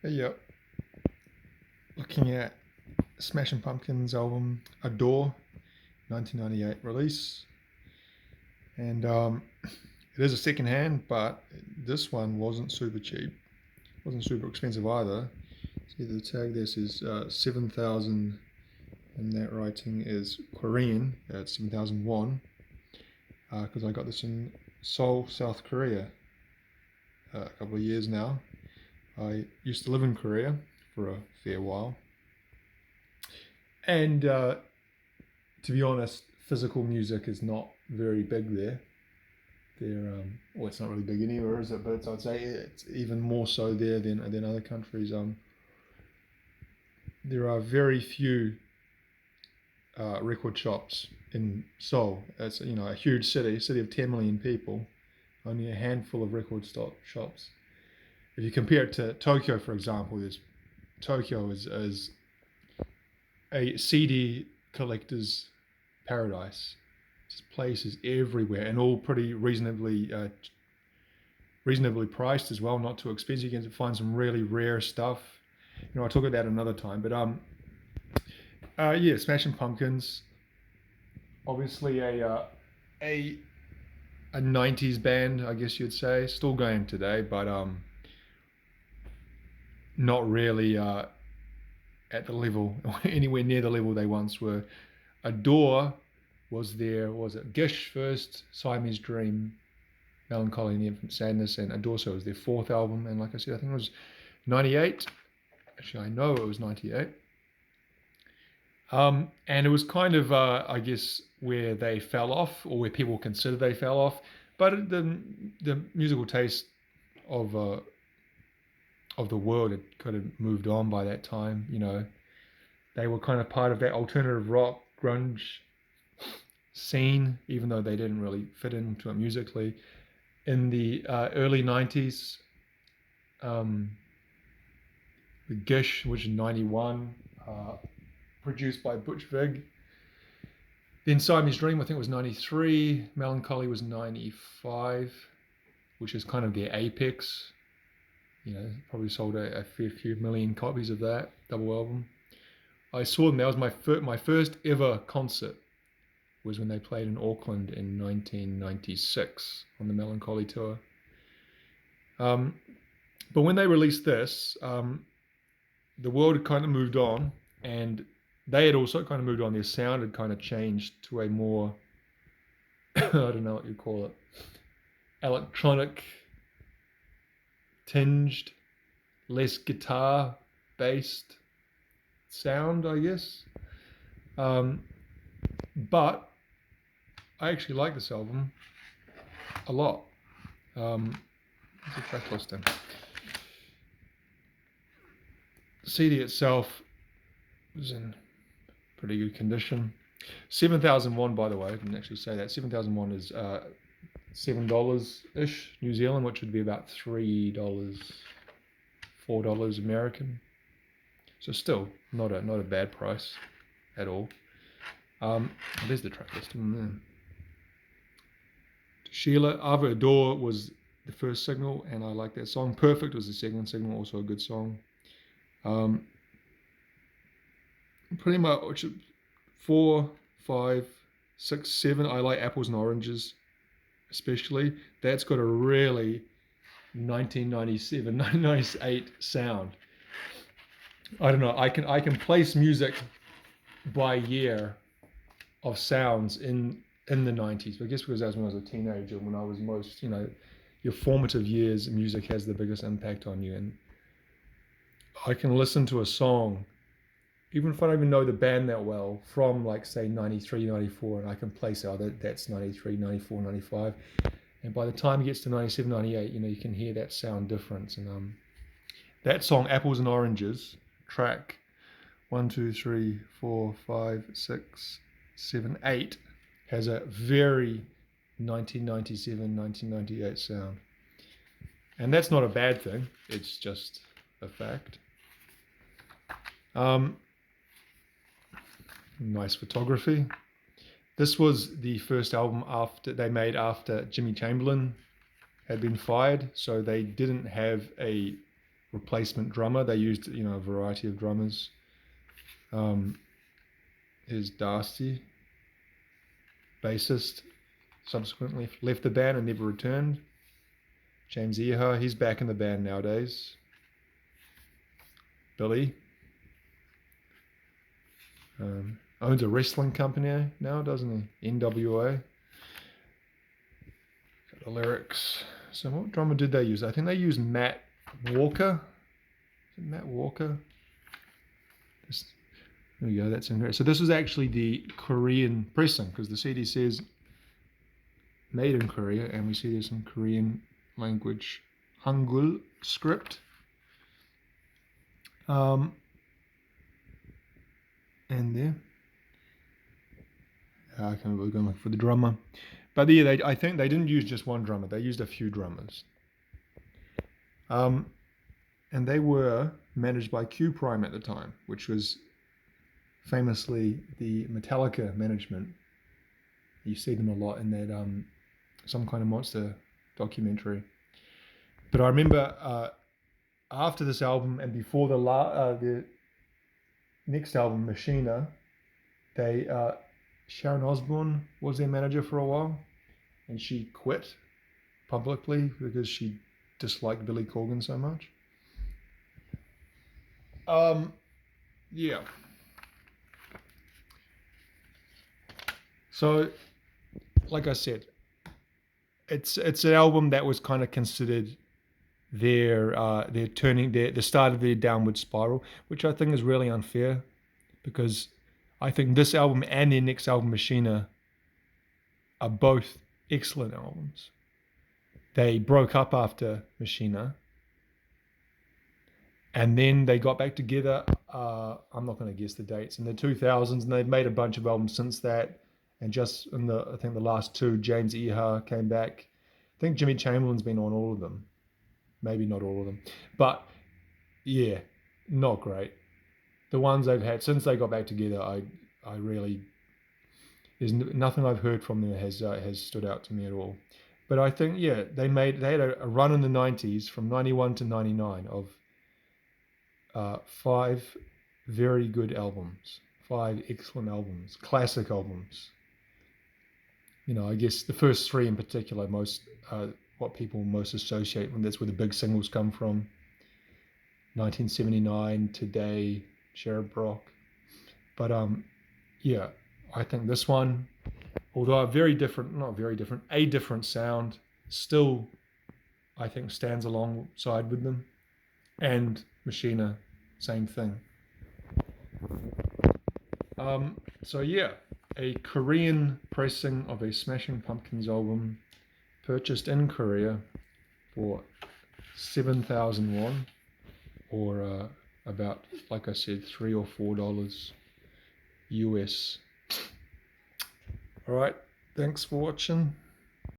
Yeah, looking at Smashing Pumpkins album Adore, 1998 release, and it is a second hand, but this one wasn't super cheap. Wasn't super expensive either. See the tag there says 7,000, and that writing is Korean. It's 7,000 won. Because I got this in Seoul, South Korea, a couple of years now. I used to live in Korea for a fair while, and to be honest, physical music is not very big there. Well, it's not really big anywhere, is it? But I'd say it's even more so there than other countries. There are very few record shops in Seoul. It's a huge city of 10 million people. Only a handful of record shops. If you compare it to Tokyo, for example, Tokyo is a CD collector's paradise. There's places everywhere, and all pretty reasonably priced as well, not too expensive. You can find some really rare stuff. I'll talk about that another time. But yeah, Smashing Pumpkins, obviously a a '90s band, I guess you'd say, still going today, but not really at the level, anywhere near the level they once were. Adore was there, was it Gish first, Siamese Dream, Melancholy and the Infinite Sadness, and Adore so was their fourth album. And like I said, I think it was 98. Actually, I know it was 98. And it was kind of, I guess, where they fell off, or where people consider they fell off. But the musical taste of the world had kind of moved on by that time. They were kind of part of that alternative rock grunge scene, even though they didn't really fit into it musically. In the early 90s, the Gish, which is 91, produced by Butch Vig. Then Siamese Dream, I think, was 93. Melancholy was 95, which is kind of their apex. Probably sold a fair few million copies of that double album. I saw them. That was my first ever concert. Was when they played in Auckland in 1996 on the Melancholy tour. But when they released this, the world had kind of moved on, and they had also kind of moved on. Their sound had kind of changed to a more, I don't know what you call it, electronic tinged, less guitar based sound, I guess. But I actually like this album a lot. What's the track listing? The CD itself was in pretty good condition. 7,001, by the way, I didn't actually say that. 7,001 is $7 ish New Zealand, which would be about $3, $4 American. So still not a bad price at all. There's the track listing there. Sheila, Ava Adore was the first single, and I like that song. Perfect was the second single, also a good song. Pretty much 4, 5, 6, 7. I like Apples and Oranges, especially. That's got a really 1997, 1998 sound. I don't know. I can place music by year of sounds in the 90s. I guess because that's when I was a teenager, when I was most, your formative years, music has the biggest impact on you. And I can listen to a song, even if I don't even know the band that well, from like say 93, 94, and I can place out that's 93, 94, 95. And by the time it gets to 97, 98, you can hear that sound difference. And that song, Apples and Oranges, track 1, 2, 3, 4, 5, 6, 7, 8, has a very 1997, 1998 sound. And that's not a bad thing. It's just a fact. Nice photography. This was the first album they made after Jimmy Chamberlin had been fired, so they didn't have a replacement drummer. They used, a variety of drummers. Here's Darcy, bassist, subsequently left the band and never returned. James Iha, he's back in the band nowadays. Billy owns a wrestling company now, doesn't he? NWA. Got the lyrics. So what drummer did they use? I think they used Matt Walker. Is it Matt Walker? There we go, that's in here. So this was actually the Korean pressing, because the CD says made in Korea, and we see there's some Korean language Hangul script. And there. I can't remember going for the drummer. But yeah, I think they didn't use just one drummer, they used a few drummers. And they were managed by Q Prime at the time, which was famously the Metallica management. You see them a lot in that Some Kind of Monster documentary. But I remember after this album and before the next album, Machina, Sharon Osbourne was their manager for a while, and she quit publicly because she disliked Billy Corgan so much. Yeah. So, like I said, it's an album that was kind of considered their the start of their downward spiral, which I think is really unfair, because I think this album and their next album, Machina, are both excellent albums. They broke up after Machina, and then they got back together. I'm not going to guess the dates, in the 2000s, and they've made a bunch of albums since that. And just in I think the last two, James Iha came back. I think Jimmy Chamberlain's been on all of them. Maybe not all of them. But yeah, not great. The ones they've had since they got back together, I really, there's nothing I've heard from them has stood out to me at all. But I think, yeah, they had a run in the 90s from 91 to 99 of 5 very good albums, 5 excellent albums, classic albums. I guess the first 3 in particular, what people most associate, when that's where the big singles come from. 1979, Today, Cherub Rock. But yeah, I think this one, although a different sound, still I think stands alongside with them. And Machina, same thing. So yeah, a Korean pressing of a Smashing Pumpkins album, purchased in Korea for 7,000 won, or about, like I said, $3 or $4 US. All right, thanks for watching.